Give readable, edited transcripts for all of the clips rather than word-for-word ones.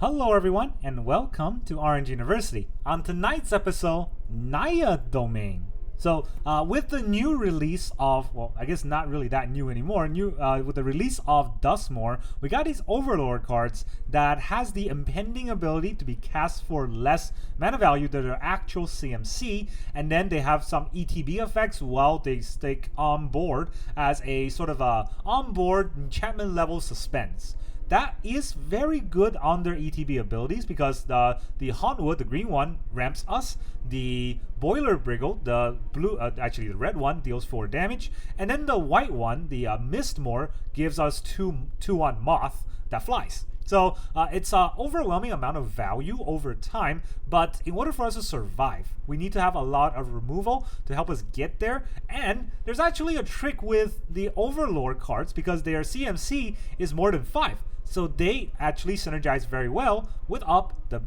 Hello everyone and welcome to Orange University. On tonight's episode, Naya Domain. So with the new release of, well, I guess not really that new anymore, with the release of Duskmourn, we got these Overlord cards that has the impending ability to be cast for less mana value than their actual CMC, and then they have some ETB effects while they stick on board as a sort of a on-board enchantment level suspense. That is very good on their ETB abilities because the Hauntwood, the green one, ramps us. The Boilerbilges, the blue, actually the red one, deals 4 damage. And then the white one, the Mistmourn, gives us 2/1 Moth that flies. So it's an overwhelming amount of value over time, but in order for us to survive, we need to have a lot of removal to help us get there. And there's actually a trick with the Overlord cards because their CMC is more than 5. So they actually synergize very well with Up the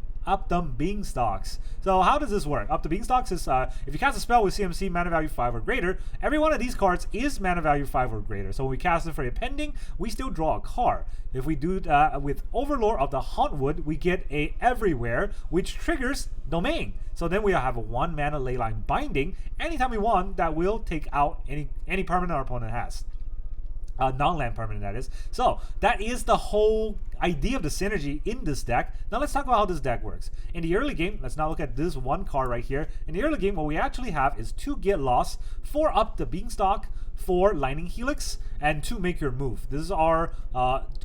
Beanstalks. So how does this work? Up the Beanstalks is if you cast a spell with CMC mana value 5 or greater, every one of these cards is mana value 5 or greater. So when we cast it for impending, we still draw a card. If we do with Overlord of the Hauntwood, we get a everywhere, which triggers Domain. So then we have a 1 mana Leyline Binding. Anytime we want, that will take out any permanent our opponent has. Non-land permanent, that is. So that is the whole idea of the synergy in this deck. Now let's talk about how this deck works. In the early game, let's now look at this one card right here. In the early game, what we actually have is 2 Get Lost, 4 Up the Beanstalk, 4 Lightning Helix, and 2 Make Your Move. This is our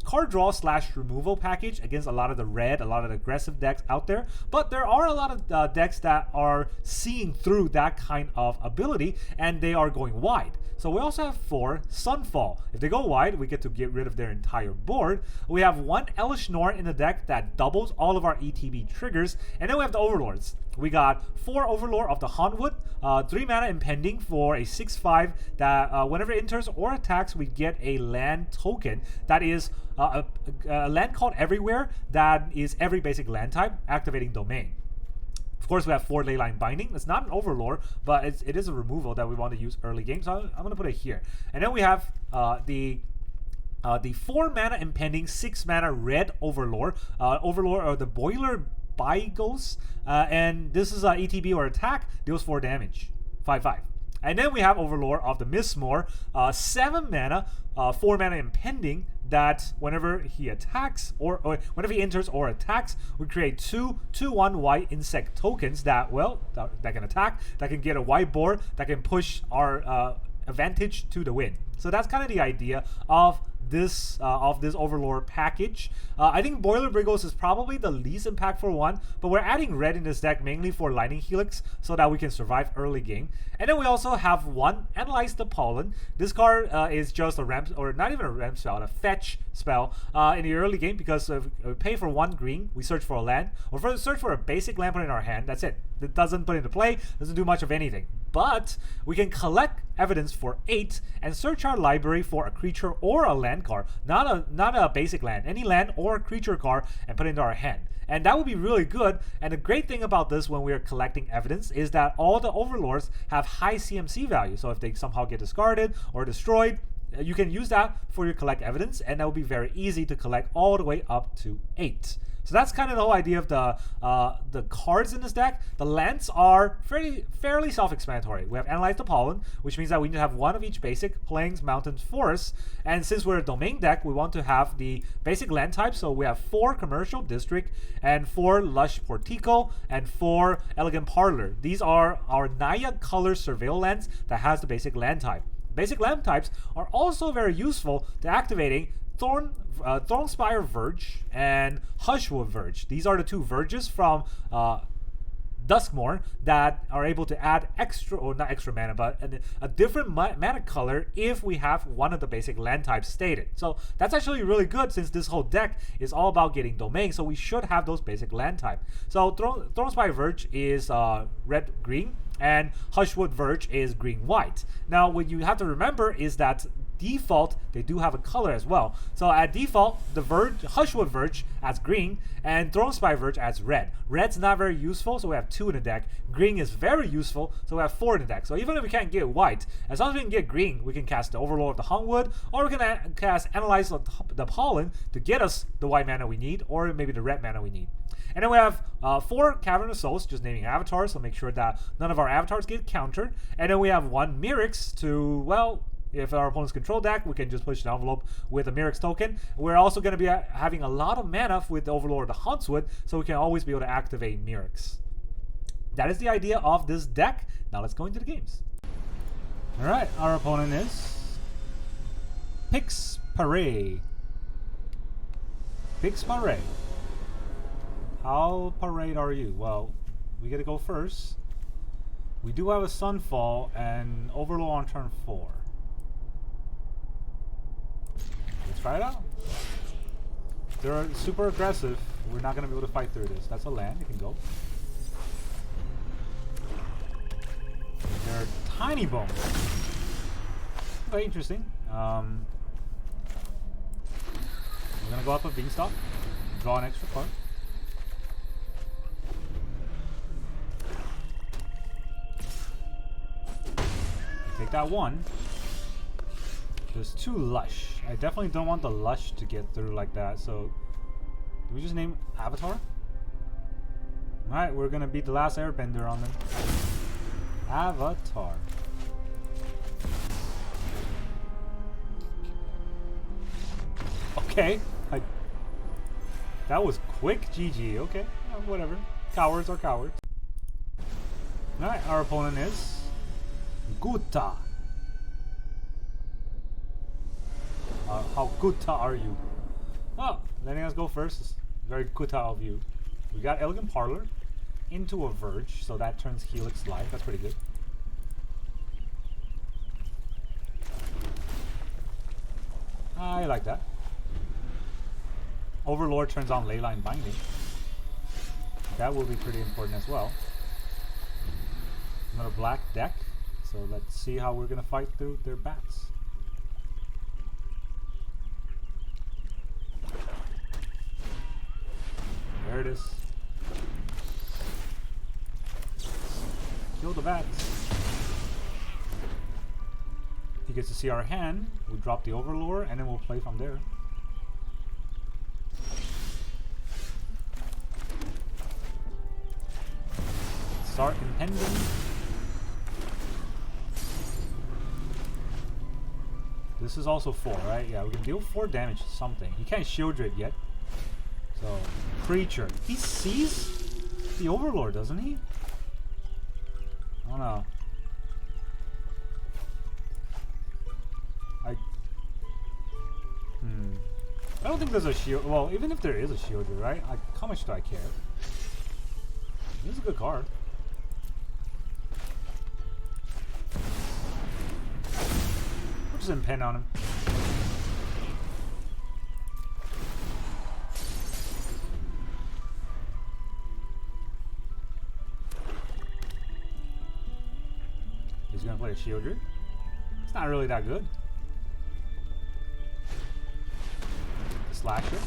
card draw / removal package against a lot of the aggressive decks out there. But there are a lot of decks that are seeing through that kind of ability, and they are going wide. So we also have 4 Sunfall. If they go wide, we get to get rid of their entire board. We have 1 Elesh Norn in the deck that doubles all of our ETB triggers. And then we have the Overlords. We got 4 Overlord of the Hauntwood, 3 mana impending for a 6/5 that whenever it enters or attacks, we get a land token that is a land called Everywhere that is every basic land type, activating Domain. Of course, we have 4 Leyline Binding. It's not an Overlord, but it is a removal that we want to use early game, so I'm going to put it here. And then we have the 4 mana impending, 6 mana red Overlord. Overlord or the Boilerbilges, and this is ETB or attack, deals 4 damage, 5/5. And then we have Overlord of the Mistmourn, 7 mana, 4 mana impending, that whenever he attacks or whenever he enters or attacks, we create 2/1 white insect tokens that can attack, that can get a white board, that can push our advantage to the win. So that's kind of the idea of this Overlord package. I think Boilerbilges is probably the least impactful one, but we're adding red in this deck mainly for Lightning Helix so that we can survive early game. And then we also have 1 Analyze the Pollen. This card is just a ramp, or not even a ramp spell, a fetch spell in the early game, because if we pay for 1 green, we search for a land, or search for a basic land put in our hand. That's it. It doesn't put into play, doesn't do much of anything. But we can collect evidence for 8 and search our library for a creature or a land card, not a basic land, any land or a creature card, and put it into our hand. And that would be really good. And the great thing about this when we are collecting evidence is that all the Overlords have high CMC value. So if they somehow get discarded or destroyed, you can use that for your collect evidence, and that will be very easy to collect all the way up to 8. So that's kind of the whole idea of the cards in this deck. The lands are fairly self-explanatory. We have Analyze the Pollen, which means that we need to have 1 of each basic: plains, mountains, forests. And since we're a domain deck, we want to have the basic land type. So we have 4 Commercial District and 4 Lush Portico and 4 Elegant Parlor. These are our Naya color surveil lands that has the basic land type. Basic land types are also very useful to activating Thornspire Verge and Hushwood Verge. These are the 2 verges from Duskmourn that are able to add extra, or not extra mana, but a different mana color if we have 1 of the basic land types stated. So that's actually really good, since this whole deck is all about getting domain, so we should have those basic land type. So Thornspire Verge is red-green, and Hushwood Verge is green-white. Now, what you have to remember is that default, they do have a color as well. So at default, the Hushwood Verge adds green, and Thronespire Verge adds red. Red's not very useful, so we have 2 in the deck. Green is very useful, so we have 4 in the deck. So even if we can't get white, as long as we can get green, we can cast the Overlord of the Hauntwood, or we can cast Analyze the Pollen to get us the white mana we need, or maybe the red mana we need. And then we have 4 Cavern of Souls, just naming avatars, so make sure that none of our avatars get countered. And then we have 1 Mirrex to, well, if our opponent's control deck, we can just push an envelope with a Mirrex token. We're also going to be having a lot of mana with the Overlord of the Hauntwoods, so we can always be able to activate Mirrex. That is the idea of this deck. Now let's go into the games. Alright, our opponent is Pix Parade. Pix Parade. How parade are you? Well, we gotta go first. We do have a Sunfall and Overlord on turn 4. Let's try it out. They're super aggressive. We're not gonna be able to fight through this. That's a land. It can go. They're tiny bones. Very interesting. We're gonna go up a Beanstalk. Draw an extra card. Take that 1. There's 2 Lush. I definitely don't want the Lush to get through like that, so do we just name Avatar? Alright, we're gonna beat the last airbender on them. Avatar. Okay. That was quick, GG. Okay, whatever. Cowards are cowards. Alright, our opponent is Guta. How Guta are you? Oh, letting us go first is very Guta of you. We got Elegant Parlor into a Verge, so that turns Helix live. That's pretty good. I like that. Overlord turns on Leyline Binding. That will be pretty important as well. Another black deck. So let's see how we're gonna fight through their bats. There it is. Kill the bats. He gets to see our hand. We drop the Overlord, and then we'll play from there. Start impending. This is also 4, right? Yeah, we can deal 4 damage to something. He can't shield it yet. So, creature. He sees the Overlord, doesn't he? I don't know. I don't think there's a shield. Well, even if there is a shielder, right? How much do I care? This is a good card. We'll just impend on him. He's gonna play a shielder. It's not really that good. Slasher.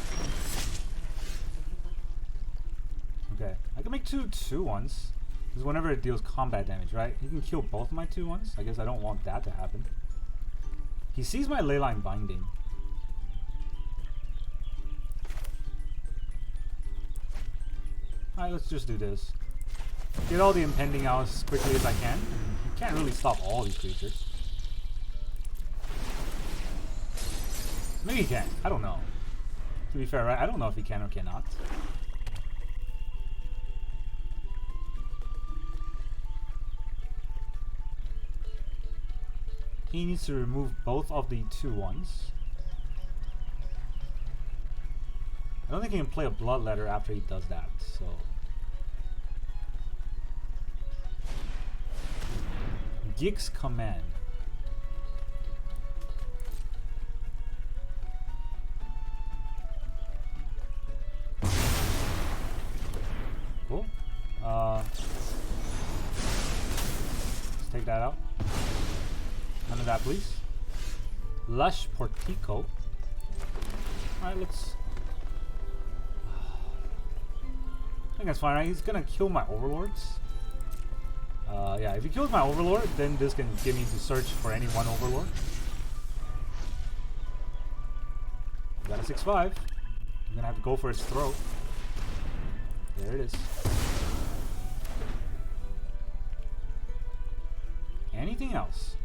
Okay, I can make 2/2/1s. Because whenever it deals combat damage, right? You can kill both my 2/1s. I guess I don't want that to happen. He sees my Leyline Binding. Alright, let's just do this. Get all the impending out as quickly as I can. You can't really stop all these creatures. Maybe he can. I don't know. To be fair, right? I don't know if he can or cannot. He needs to remove both of the 2/1s. I don't think he can play a Bloodletter after he does that, so... Gig's Command. Cool. Let's take that out. None of that, please. Lush Portico. Alright, let's... I think that's fine, right? He's gonna kill my Overlords. Yeah, if he kills my Overlord, then this can give me to search for any one Overlord. Got a 6-5. I'm gonna have to go for its throat. There it is. Anything else?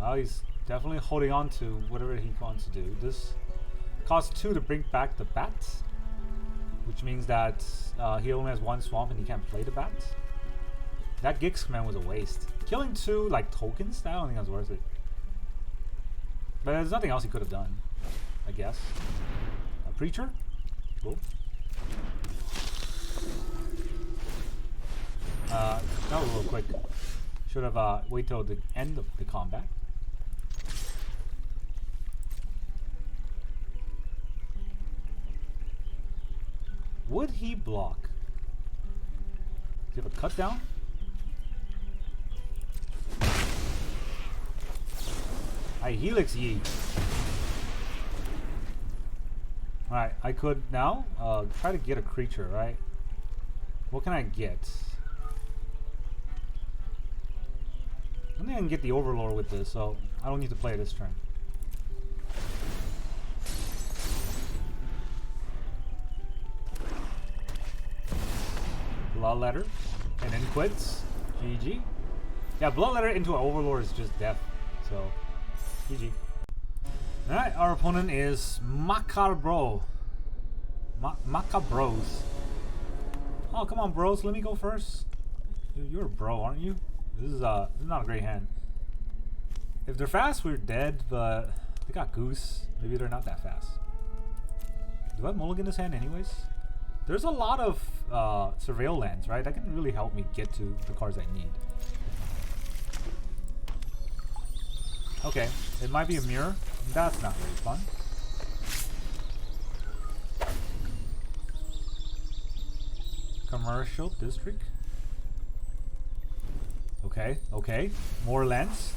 Oh, he's definitely holding on to whatever he wants to do. This costs 2 to bring back the bats, which means that he only has 1 swamp and he can't play the bats. That Gix command was a waste. Killing 2 like tokens, I don't think that's worth it. But there's nothing else he could have done, I guess. A Preacher? Cool. That was a little quick. Should have waited till the end of the combat. Would he block? Do you have a cut down? I Helix ye. Alright, I could now try to get a creature, right? What can I get? I think I can get the Overlord with this, so I don't need to play this turn. Bloodletter, and then quits. GG. Yeah, Bloodletter into an Overlord is just death. So, GG. Alright, our opponent is Macabros. Oh, come on, bros. Let me go first. You're a bro, aren't you? This is not a great hand. If they're fast, we're dead, but they got Goose. Maybe they're not that fast. Do I have mulligan this hand anyways? There's a lot of surveil lands, right? That can really help me get to the cards I need. Okay, it might be a mirror. That's not very fun. Commercial district. Okay, okay. More lands.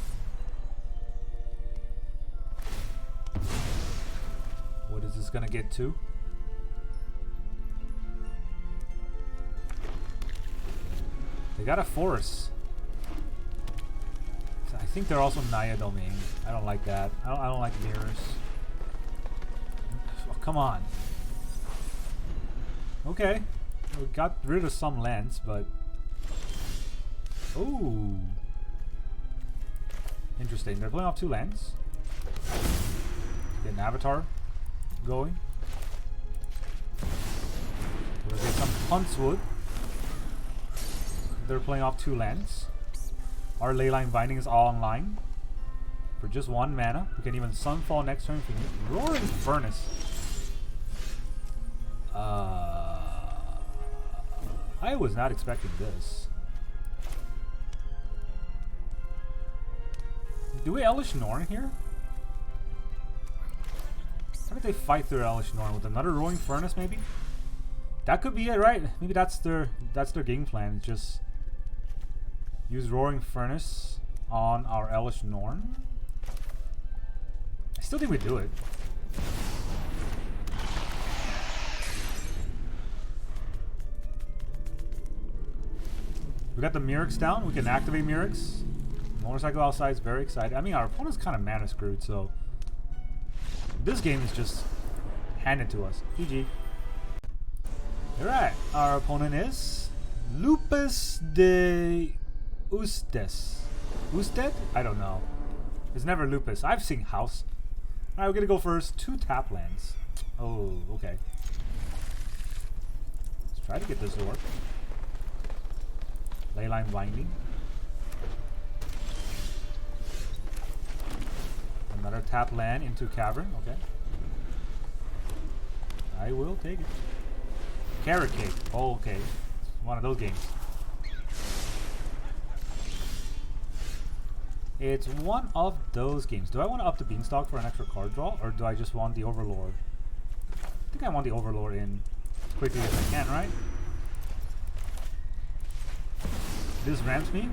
What is this gonna get to? They got a force. So I think they're also Naya Domain. I don't like that. I don't like mirrors. Oh, come on. Okay. We got rid of some lands, but... Ooh. Interesting. They're playing off 2 lands. Get an Avatar going. We'll get some Hauntwoods. They're playing off 2 lands. Our Leyline Binding is all online. For just 1 mana. We can even Sunfall next turn if we need. Roaring Furnace. I was not expecting this. Do we Elesh Norn here? How did they fight through Elesh Norn? With another Roaring Furnace maybe? That could be it, right? Maybe that's their game plan. Just use Roaring Furnace on our Elesh Norn. I still think we do it. We got the Mirrex down. We can activate Mirrex. Motorcycle outside is very excited. I mean, our opponent's kind of mana screwed, so this game is just handed to us. GG. Alright, our opponent is Lupus de Usted? I don't know. It's never Lupus. I've seen House. Alright, we're gonna go first. 2 tap lands. Oh, okay. Let's try to get this to work. Leyline Binding. Another tap land into Cavern. Okay. I will take it. Carrot Cake. Oh, okay. It's one of those games. It's one of those games. Do I want to up the Beanstalk for an extra card draw? Or do I just want the Overlord? think I want the Overlord in as quickly as I can, right? This ramps me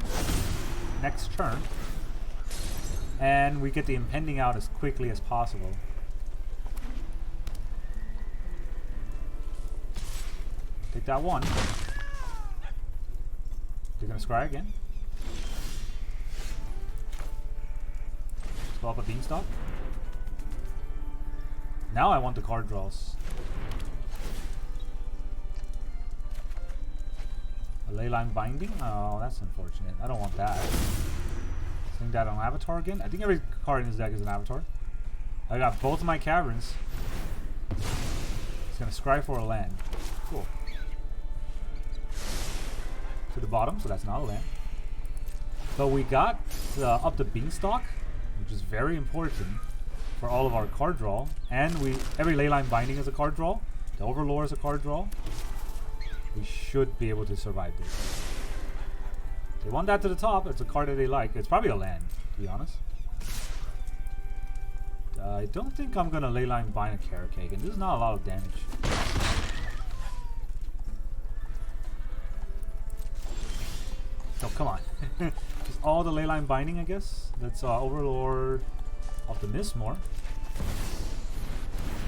next turn. And we get the impending out as quickly as possible. Take that one. They're gonna scry again. Go up a Beanstalk. Now I want the card draws. A Leyline Binding? Oh, that's unfortunate. I don't want that. Swing that on Avatar again. I think every card in this deck is an Avatar. I got both of my Caverns. It's gonna scry for a land. Cool. To the bottom, so that's not a land. But we got Up the Beanstalk, which is very important for all of our card draw. And every Leyline Binding is a card draw. The Overlord is a card draw. We should be able to survive this. They want that to the top. It's a card that they like. It's probably a land, to be honest. I don't think I'm going to Leyline Bind a Carrot Cake, and this is not a lot of damage. Oh, come on. Just all the Leyline Binding, I guess. That's Overlord of the Mistmore.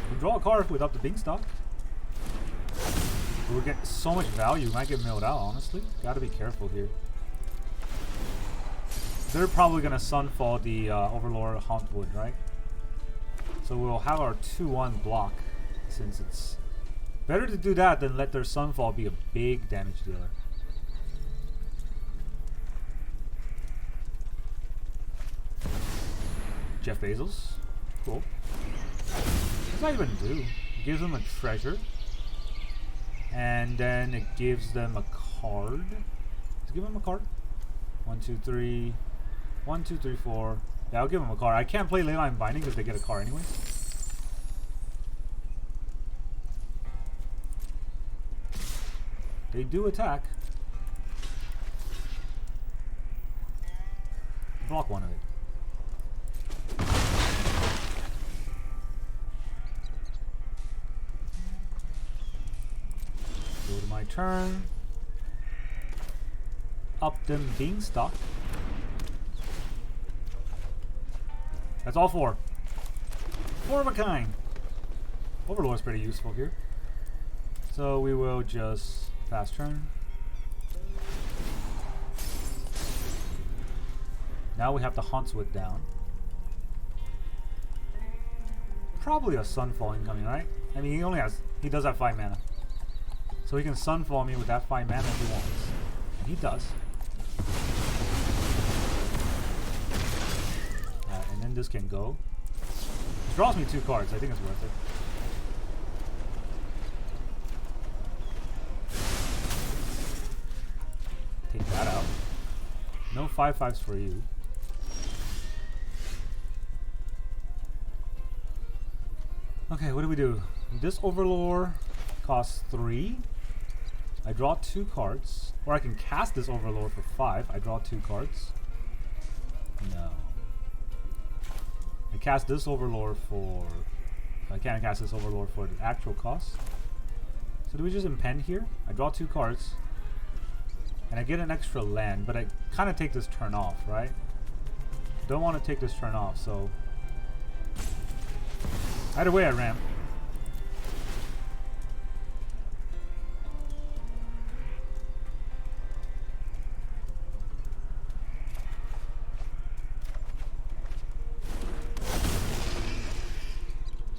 We draw a card with Up the Beanstalk. We'll get so much value. We might get milled out, honestly. Gotta be careful here. They're probably gonna Sunfall the Overlord Hauntwood, right? So we'll have our 2-1 block, since it's better to do that than let their Sunfall be a big damage dealer. Jeff Bezos. Cool. What does that even do? It gives them a treasure. And then it gives them a card. Let's give them a card. 1, 2, 3. 1, 2, 3, 4. Yeah, I'll give them a card. I can't play Leyline Binding because they get a card anyway. They do attack. Block one of it. Go to my turn. Up the Beanstalk. That's all 4. 4 of a kind. Overlord's pretty useful here. So we will just pass turn. Now we have the Hauntwoods down. Probably a Sunfall incoming, right? I mean, he does have 5 mana. So he can Sunfall me with that 5 mana if he wants. And he does. And then this can go. It draws me 2 cards. I think it's worth it. Take that out. No 5/5s for you. Okay, what do we do? This Overlord costs 3. I draw 2 cards. Or I can cast this Overlord for 5. I draw 2 cards. No. I cast this Overlord for... I can't cast this Overlord for the actual cost. So do we just impend here? I draw 2 cards. And I get an extra land, but I kind of take this turn off, right? Don't want to take this turn off, so... Either way, I ramp.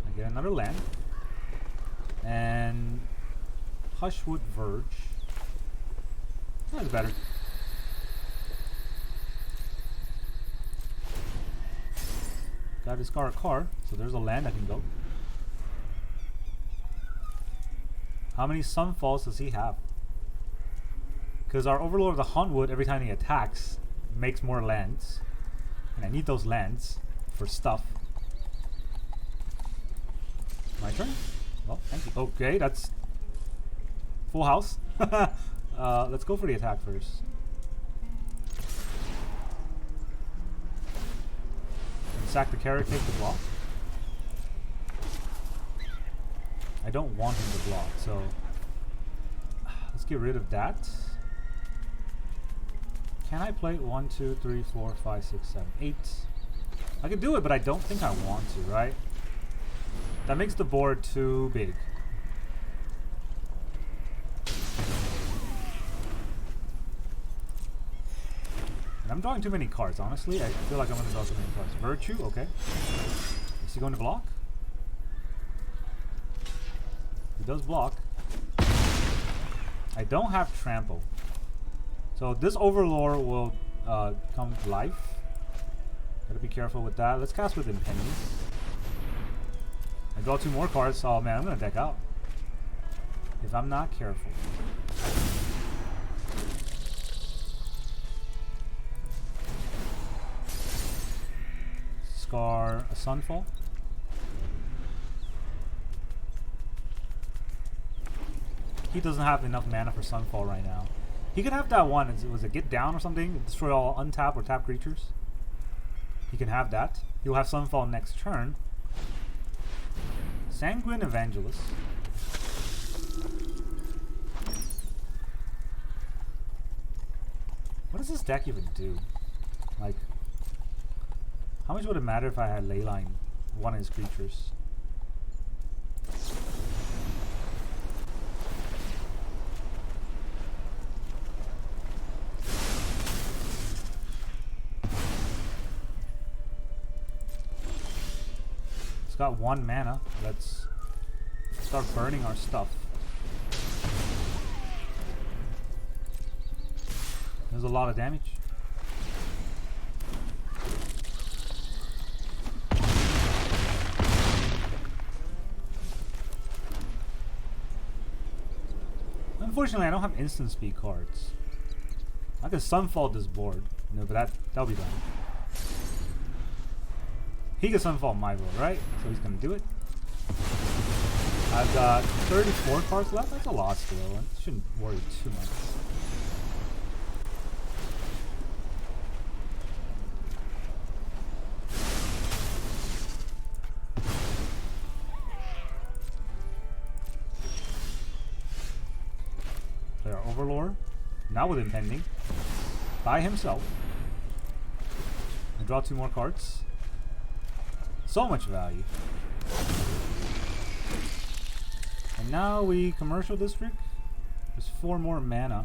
I get another land. And... Hushwood Verge. That's better. Gotta discard a card, so there's a land I can go. How many Sunfalls does he have? Because our Overlord of the Hauntwood, every time he attacks, makes more lands. And I need those lands for stuff. My turn? Well, thank you. Okay, that's full house. Let's go for the attack first. Sack the carrot cake to block. I don't want him to block, so let's get rid of that. Can I play 1, 2, 3, 4, 5, 6, 7, 8? I could do it, but I don't think I want to, right? That makes the board too big. And I'm drawing too many cards, honestly. I feel like I'm going to draw too many cards. Virtue, okay. Is he going to block? He does block. I don't have trample. So this Overlord will come to life. Gotta be careful with that. Let's cast with impending. I draw 2 more cards. Oh man, I'm gonna deck out if I'm not careful. Scar a Sunfall. He doesn't have enough mana for Sunfall right now. He could have that one. Was it Get Down or something? Destroy all untap or tap creatures. He can have that. He'll have Sunfall next turn. Sanguine Evangelist. What does this deck even do? Like, how much would it matter if I had Leyline, one of his creatures? It's got 1 mana. Let's start burning our stuff. There's a lot of damage. Unfortunately, I don't have instant speed cards. I can Sunfall this board, no, but that'll be done. He can Sunfall my board, right? So he's gonna do it. I've got 34 cards left. That's a lot still. I shouldn't worry too much. Play our Overlord. Now with impending. By himself. I draw 2 more cards. So much value. And now we commercial district. There's 4 more mana.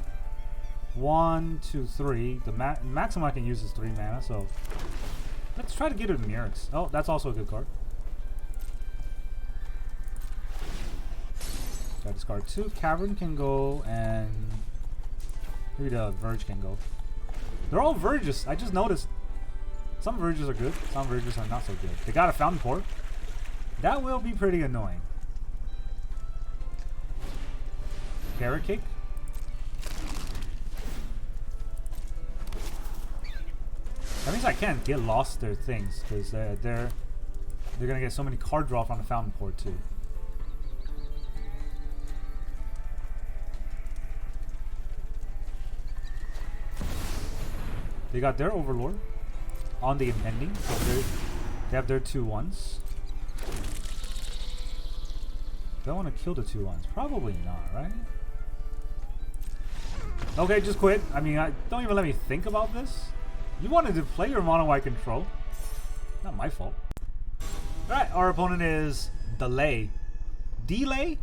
1, 2, 3. The maximum I can use is 3 mana, so let's try to get a Mirrex. Oh, that's also a good card. So I discard 2. Cavern can go, and maybe the Verge can go. They're all Verges. I just noticed. Some Verges are good, some Verges are not so good. They got a Fountain Port. That will be pretty annoying. Carrot Cake. That means I can't get lost their things, because they're gonna get so many card draw from the Fountain Port too. They got their Overlord on the impending, so they have their 2/1s. Do I want to kill the 2/1s? Probably not, right? Okay, just quit. I mean, don't even let me think about this. You wanted to play your mono white control. Not my fault. Alright, our opponent is Delay. Delay?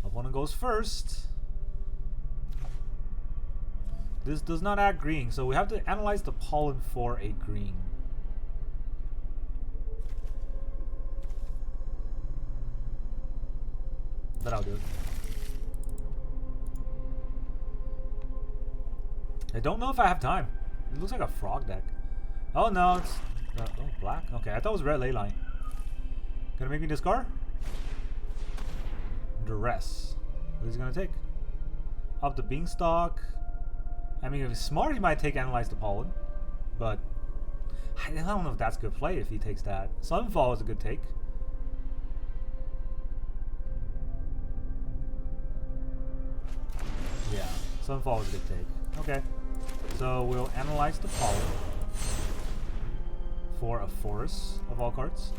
Opponent goes first. This does not add green, so we have to analyze the pollen for a green. But I'll do it. I don't know if I have time. It looks like a frog deck. Oh no, it's oh, black. Okay, I thought it was red Leyline. Gonna make me discard? Duress. What is he gonna take? Up the Beanstalk. I mean, if he's smart, he might take Analyze the Pollen, but I don't know if that's good play if he takes that. Sunfall is a good take. Yeah, Sunfall is a good take. Okay, so we'll Analyze the Pollen for a forest of all cards.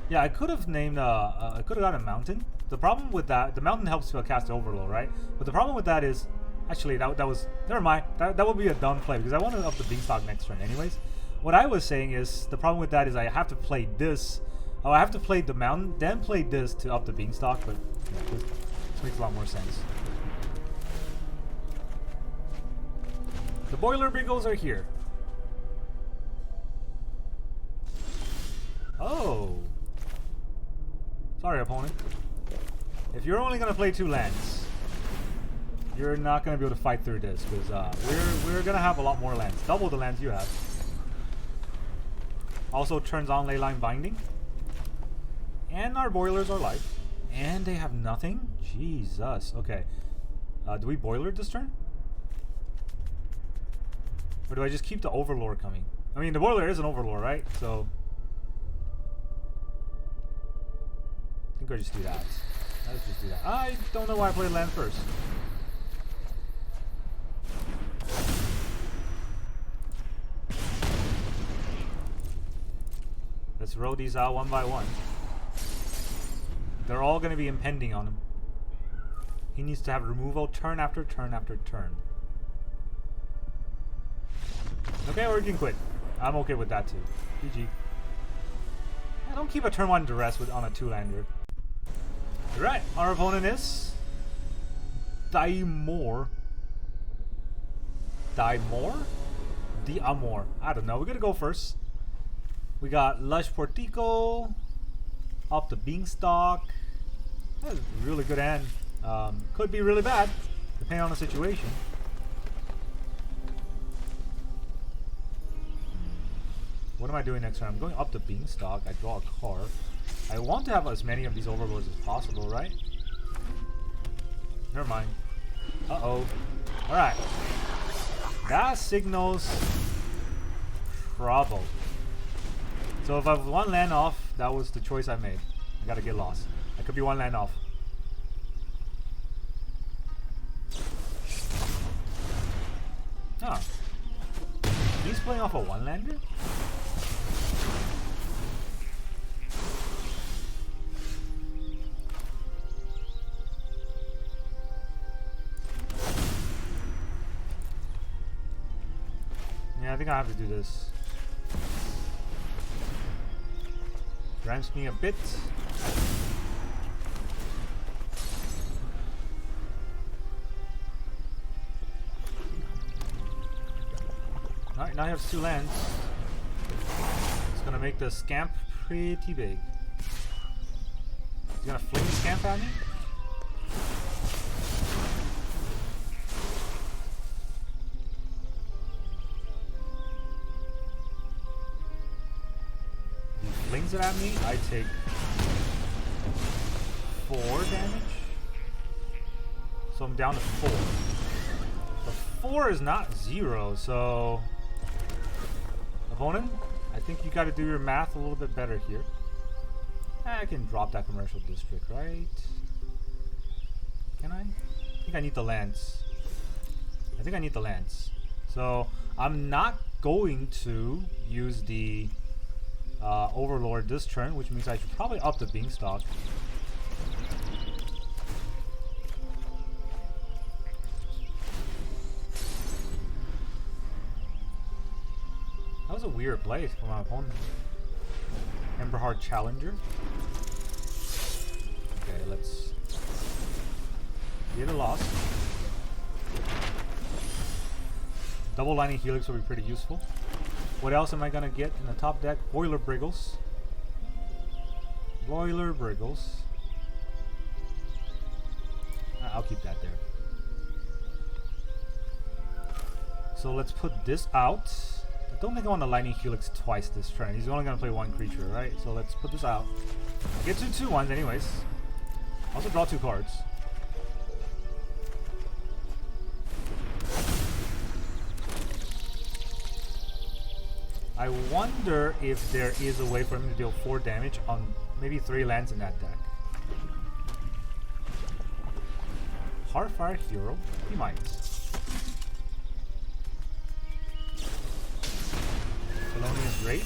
Yeah, I could have named I could have got a mountain. The problem with that, the mountain helps to cast Overlord, right? But the problem with that is, actually that was, never mind. That would be a dumb play because I wanted Up the Beanstalk next turn anyways. What I was saying is, the problem with that is I have to play this. Oh, I have to play the mountain, then play this to Up the Beanstalk, but yeah, this makes a lot more sense. The Boilerbilges are here. Oh. Sorry, opponent. If you're only gonna play 2 lands, you're not gonna be able to fight through this because we're gonna have a lot more lands, double the lands you have. Also turns on Leyline Binding, and our boilers are live, and they have nothing. Jesus. Okay. Do we boiler this turn, or do I just keep the Overlord coming? I mean, the boiler is an Overlord, right? So I think I just do that. Let's just do that. I don't know why I played land first. Let's roll these out one by one. They're all going to be impending on him. He needs to have removal turn after turn after turn. Okay, or you can quit. I'm okay with that too. GG. I don't keep a turn 1 duress on a 2-lander. Alright, our opponent is Daimor. Daimor? D'Amor. I don't know. We're gonna go first. We got Lush Portico, Up the Beanstalk. That's a really good hand. Could be really bad, depending on the situation. What am I doing next turn? I'm going Up the Beanstalk. I draw a card. I want to have as many of these Overlords as possible, right? Never mind. Uh-oh. Alright. That signals trouble. So if I have 1 land off, that was the choice I made. I gotta get lost. I could be 1 land off. Oh. He's playing off a 1-lander? Yeah, I think I have to do this. Ramps me a bit. Alright, now I have 2 lands. It's gonna make the Scamp pretty big. He's gonna fling the Scamp at me? Flings it at me, I take 4 damage. So I'm down to 4. But 4 is not 0, so opponent, I think you gotta do your math a little bit better here. I can drop that commercial district, right? Can I? I think I need the lands. I think I need the lands. So I'm not going to use the Overlord this turn, which means I should probably up the Beanstalk. That was a weird play for my opponent. Emberheart Challenger. Okay, let's get a loss. Double Lightning Helix will be pretty useful. What else am I gonna get in the top deck? Boilerbilges. Boilerbilges. I'll keep that there. So let's put this out. I don't think I want the Lightning Helix twice this turn. He's only gonna play 1 creature, right? So let's put this out. I get 2 2-1s anyways. Also draw 2 cards. I wonder if there is a way for him to deal 4 damage on maybe 3 lands in that deck. Heartfire Hero? He might. Felonious Rage.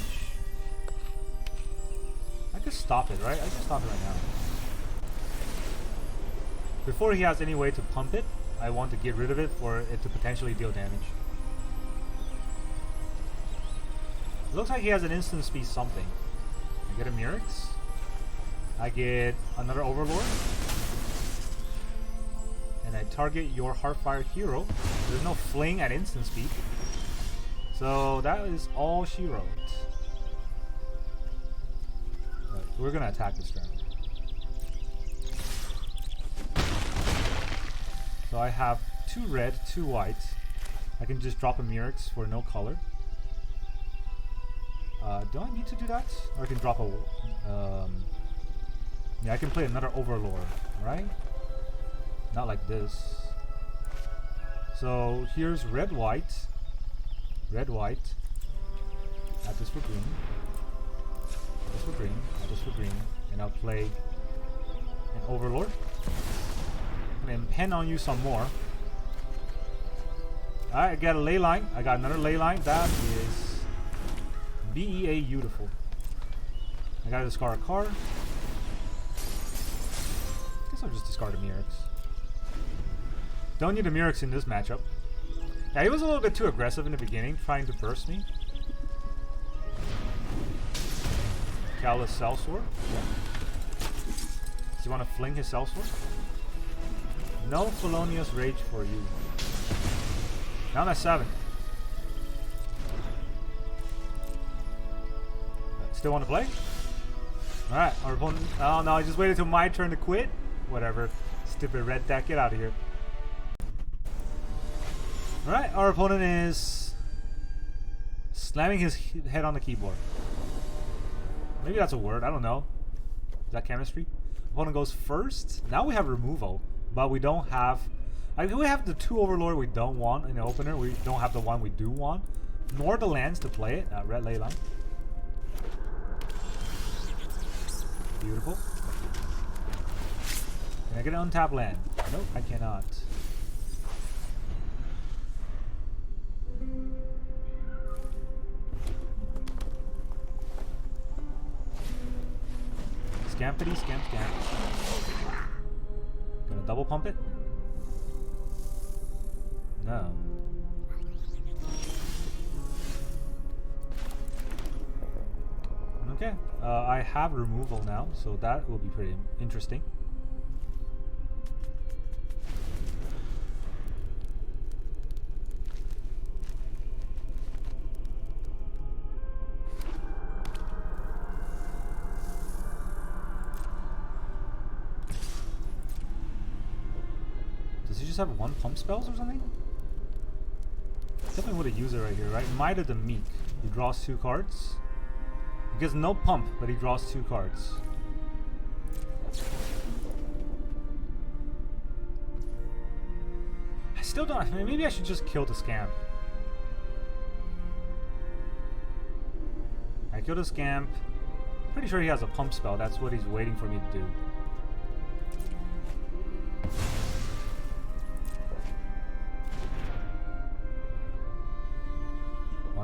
I could stop it, right? I can stop it right now. Before he has any way to pump it, I want to get rid of it for it to potentially deal damage. It looks like he has an instant speed something. I get a Mirrex. I get another Overlord. And I target your Heartfire hero. There's no fling at instant speed. So that is all she wrote. Right, we're gonna attack this turn. So I have 2 red, 2 white. I can just drop a Mirrex for no color. Do I need to do that? Or I can drop a... yeah, I can play another Overlord, right? Not like this. So here's red, white. Red, white. Add this for green. Add this for green. Add this for green. And I'll play an Overlord. And impend on you some more. Alright, I got a Leyline. I got another Leyline. That is BEA beautiful. I gotta discard a card. Guess I'll just discard a Mirrex. Don't need a Mirrex in this matchup. Yeah, he was a little bit too aggressive in the beginning, trying to burst me. Callous Sellsword. Yeah. Does he want to fling his Sellsword? No Felonious Rage for you. Now I'm at 7. Still want to play? Alright, our opponent... Oh no, I just waited till my turn to quit. Whatever. Stupid red deck, get out of here. Alright, our opponent is slamming his head on the keyboard. Maybe that's a word, I don't know. Is that chemistry? Opponent goes first. Now we have removal, but we don't have... I mean, we have the 2 Overlord we don't want in the opener. We don't have the one we do want. Nor the lands to play it. Red Leyline. Beautiful. Can I get an untapped land? Nope, I cannot. Scampity, scamp, scamp. Gonna double pump it? No. Okay, I have removal now, so that will be pretty interesting. Does he just have 1 pump spells or something? Definitely would have used it right here, right? Might of the Meek. He draws 2 cards. He gets no pump, but he draws 2 cards. I still don't... I mean, maybe I should just kill the Scamp. I killed the Scamp. Pretty sure he has a pump spell. That's what he's waiting for me to do.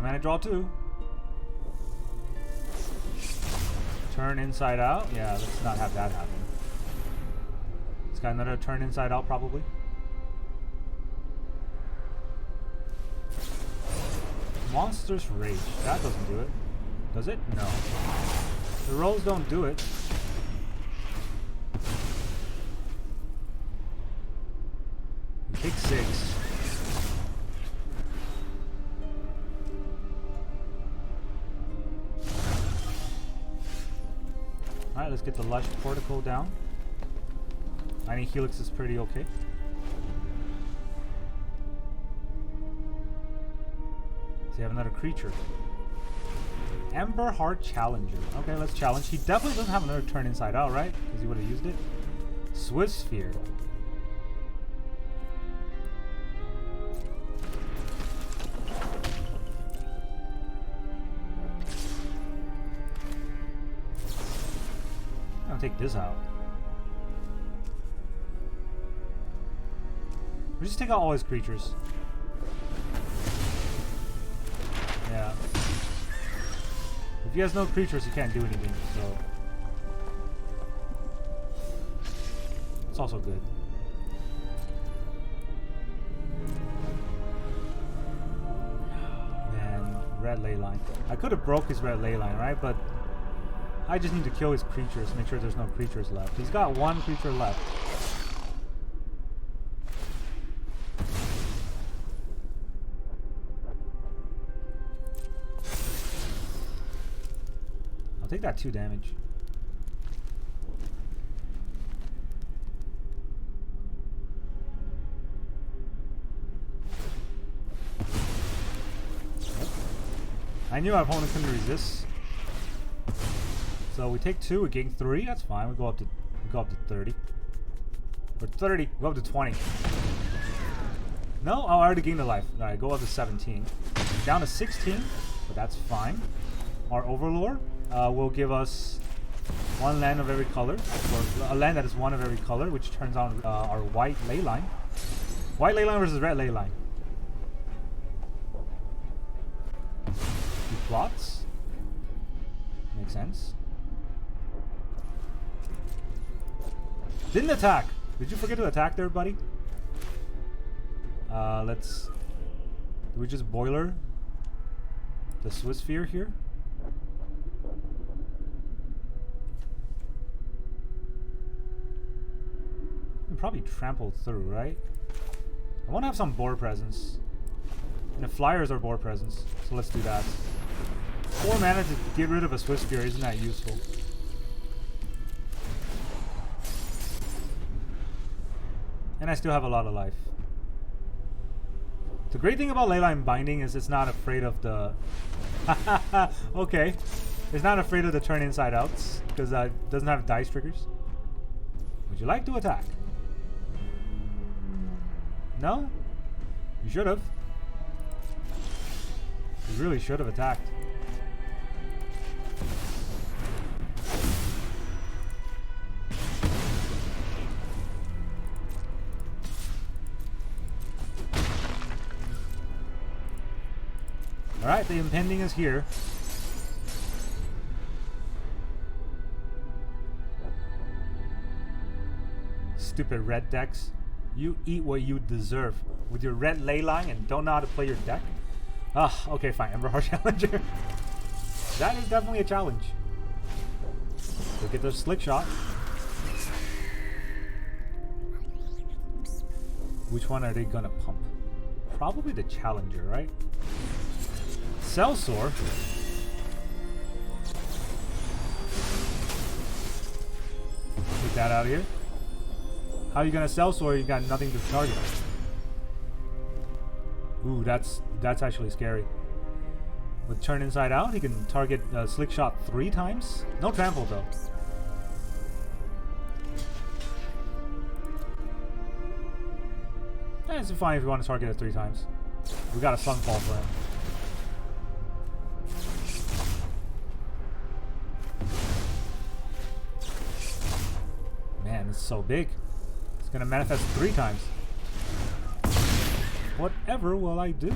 I draw 2. Turn inside out. Yeah, let's not have that happen. It's got another turn inside out probably. Monstrous Rage. That doesn't do it. Does it? No. The rolls don't do it. Pick 6. Alright, let's get the Lush Portico down. Lightning Helix is pretty okay. So you have another creature. Ember Heart Challenger. Okay, let's challenge. He definitely doesn't have another turn inside out, right? Because he would have used it. Swift Sphere. Take this out. We just take out all his creatures. Yeah. If he has no creatures, he can't do anything, so... It's also good. Man, red Leyline. I could have broke his red Leyline, right? But I just need to kill his creatures, make sure there's no creatures left. He's got one creature left. I'll take that 2 damage. I knew our opponent couldn't resist. So we take 2, we gain 3, that's fine. We go up to 30. Or 30, go up to 20. No, I already gained a life. Alright, go up to 17. Down to 16, but that's fine. Our Overlord will give us 1 land of every color, or a land that is 1 of every color, which turns on our white Leyline. White Leyline versus red Leyline. He plots. Makes sense. Didn't attack. Did you forget to attack there, buddy? Let's... Do we just boiler the Swiss Sphere here? We can probably trample through, right? I want to have some board presence. And the flyers are board presence, so let's do that. 4 mana to get rid of a Swiss Sphere isn't that useful. And I still have a lot of life. The great thing about Leyline Binding is it's not afraid of the... Okay. It's not afraid of the turn inside outs, because it doesn't have dice triggers. Would you like to attack? No? You should have. You really should have attacked. Alright, the impending is here. Stupid red decks. You eat what you deserve with your red Leyline and don't know how to play your deck. Ah, okay, fine. Emberheart Challenger. That is definitely a challenge. Look at the slick shot. Which one are they gonna pump? Probably the Challenger, right? Sellsword. Take that out of here. How are you gonna Sellsword? You got nothing to target. Ooh, that's actually scary. With turn inside out, he can target slick shot 3 times. No trample though. It's fine if you want to target it 3 times. We got a Sunfall for him. Man, it's so big. It's gonna manifest 3 times. Whatever will I do?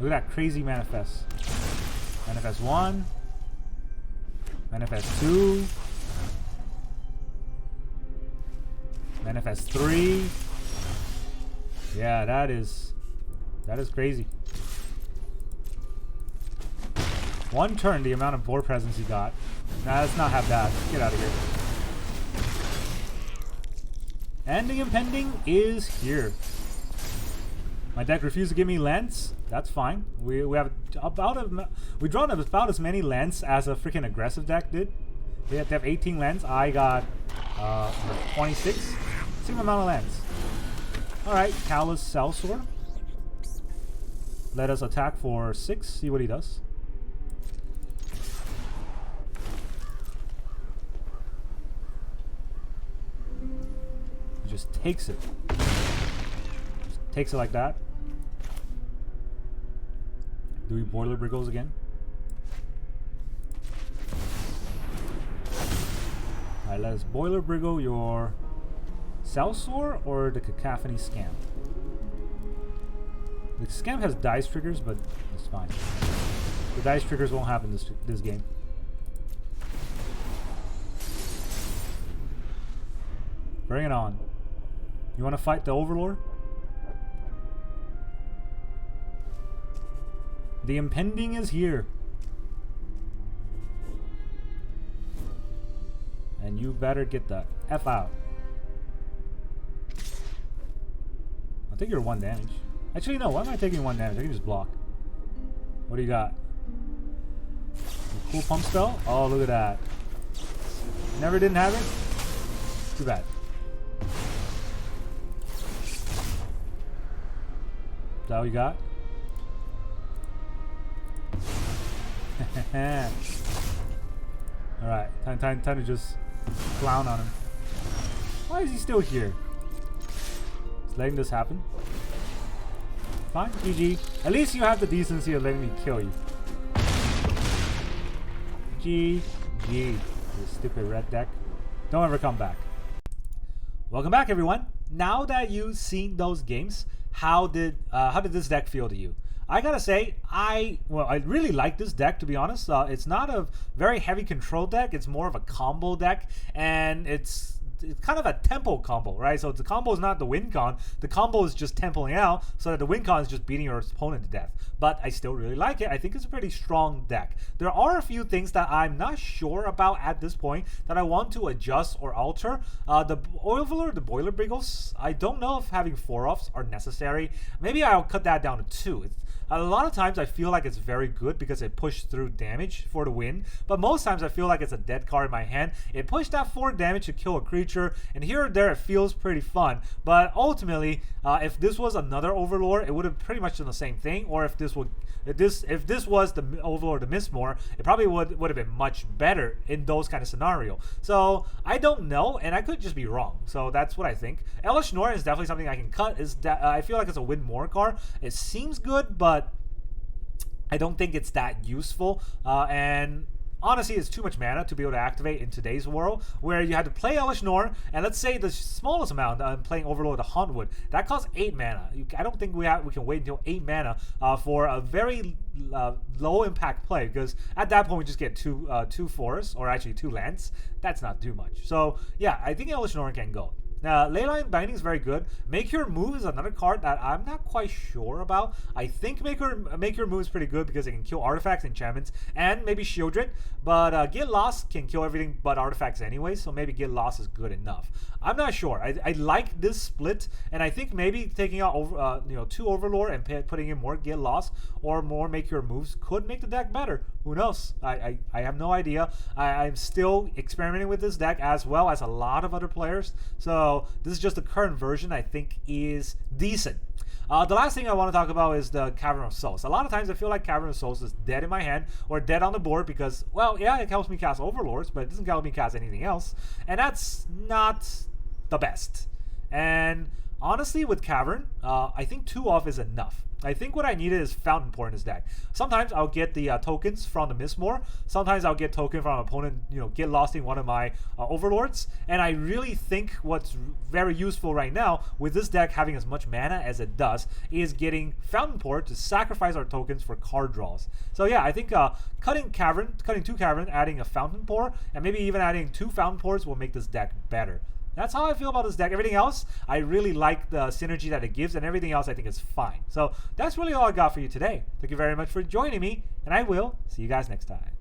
Look at that crazy manifest. Manifest 1. Manifest 2. Manifest 3. Yeah, that is crazy. 1 turn, the amount of board presence he got. Nah, let's not have that. Get out of here. And the impending is here. My deck refused to give me lands. That's fine. We have we drawn about as many lands as a freaking aggressive deck did. They have 18 lands. I got 26. Same amount of lands. Alright, Callous Sellsword. Let us attack for 6. See what he does. He just takes it. Just takes it like that. Do we Boilerbilges again? Alright, let us Boilerbilge your Sellsword or the Cacophony Scam. The scam has dice triggers, but it's fine. The dice triggers won't happen this game. Bring it on. You want to fight the Overlord? The impending is here. And you better get the F out. I think you're 1 damage. Actually, no. Why am I taking 1 damage? I can just block. What do you got? A cool pump spell? Oh, look at that. Never didn't have it? Too bad. Is that all you got? Alright, time to just clown on him. Why is he still here? Just letting this happen. Fine, GG. At least you have the decency of letting me kill you. GG. You stupid red deck. Don't ever come back. Welcome back, everyone. Now that you've seen those games, how did this deck feel to you? I gotta say, I really like this deck, to be honest. It's not a very heavy control deck. It's more of a combo deck, and it's kind of a tempo combo, right? So the combo is not the win con. The combo is just tempoing out so that the win con is just beating your opponent to death. But I still really like it. I think it's a pretty strong deck. There are a few things that I'm not sure about at this point that I want to adjust or alter. The Overlord, the Boilerbilges, I don't know if having 4-offs are necessary. Maybe I'll cut that down to 2. A lot of times I feel like it's very good because it pushed through damage for the win, but most times I feel like it's a dead card in my hand. It pushed that 4 damage to kill a creature, and here or there it feels pretty fun, but ultimately if this was another Overlord, it would have pretty much done the same thing. Or if this was the Overlord, the Mistmore, it probably would have been much better in those kind of scenario. So I don't know, and I could just be wrong. So that's what I think. Elesh Norn is definitely something I can cut. I feel like it's a win more card. It seems good, but I don't think it's that useful, and honestly, it's too much mana to be able to activate in today's world, where you had to play Elesh Norn, and let's say the smallest amount, I'm playing Overlord, the Hauntwood, that costs 8 mana. I don't think we can wait until 8 mana for a very low impact play, because at that point we just get two forests, or actually 2 lands. That's not too much. So yeah, I think Elesh Norn can go. Now, Leyline Binding is very good. Make Your Move is another card that I'm not quite sure about. I think Make Your Move is pretty good because it can kill artifacts, enchantments, and maybe Shieldred. But Get Lost can kill everything but artifacts anyway, so maybe Get Lost is good enough. I'm not sure. I like this split, and I think maybe taking out 2 Overlord and putting in more Get Lost or more Make Your Moves could make the deck better. Who knows? I have no idea. I'm still experimenting with this deck as well as a lot of other players. So this is just the current version. I think is decent. The last thing I want to talk about is the Cavern of Souls. A lot of times I feel like Cavern of Souls is dead in my hand or dead on the board because, well, yeah, it helps me cast Overlords, but it doesn't help me cast anything else. And that's not the best. And honestly, with Cavern, I think 2 off is enough. I think what I needed is Fountain Pour in this deck. Sometimes I'll get the tokens from the Mistmore. Sometimes I'll get token from an opponent, get lost in one of my Overlords. And I really think what's very useful right now with this deck having as much mana as it does is getting Fountain Pour to sacrifice our tokens for card draws. So yeah, I think cutting 2 Cavern, adding a Fountain Pour, and maybe even adding 2 Fountain Pours will make this deck better. That's how I feel about this deck. Everything else, I really like the synergy that it gives, and everything else I think is fine. So that's really all I got for you today. Thank you very much for joining me, and I will see you guys next time.